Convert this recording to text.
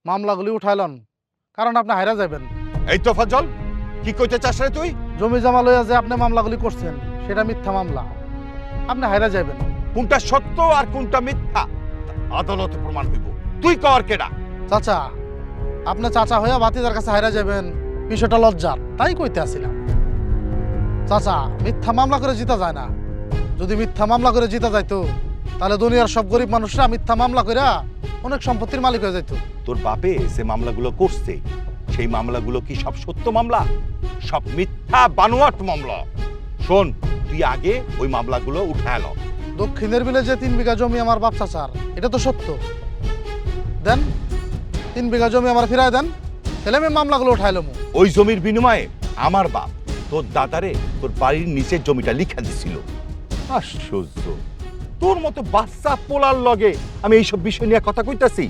মামলাগুলি উঠাইলন, কারণ আপনি হাইরা যাবেন। এই তো ফজল, কি কইতে চাস রে তুই? জমি জমা লইয়া যে আপনি মামলাগুলি করছেন সেটা মিথ্যা মামলা, আপনি হাইরা যাবেন। কোনটা সত্য আর কোনটা মিথ্যা আদালতে প্রমাণ হইব। তুই কর কেডা? চাচা, আপনি চাচা হইয়া বাতিদার কাছে হাইরা যাবেন, বিষয়টা লজ্জার, তাই কইতে আসিলাম। চাচা, মিথ্যা মামলা করে জিতা যায় না। যদি মিথ্যা মামলা করে জিতা যাইতো তাহলে দুনিয়ার সব গরিব মানুষরা মিথ্যা মামলা কইরা অনেক সম্পত্তির মালিক হয়ে যাইতো। তোর বাপে যে মামলাগুলো করছে সেই মামলাগুলো কি সব সত্য মামলা? সব মিথ্যা বানোয়াট মামলা। শোন, তুই আগে ওই মামলাগুলো উঠায় ল। দক্ষিণের বিলে যে 3 বিঘা জমি আমার বাপ চাচার, এটা তো সত্য। দেন 3 বিঘা জমি আমার ফিরায় দেন, তাহলে আমি মামলাগুলো উঠাইলাম। ওই জমির বিনিময়ে আমার বাপ তোর দাদারে তোর বাড়ির নিচের জমিটা লিখা দিছিল। আশ্চর্য, তোর মতো বাচ্চা পোলার লগে আমি এইসব বিষয় নিয়ে কথা কইতাছি।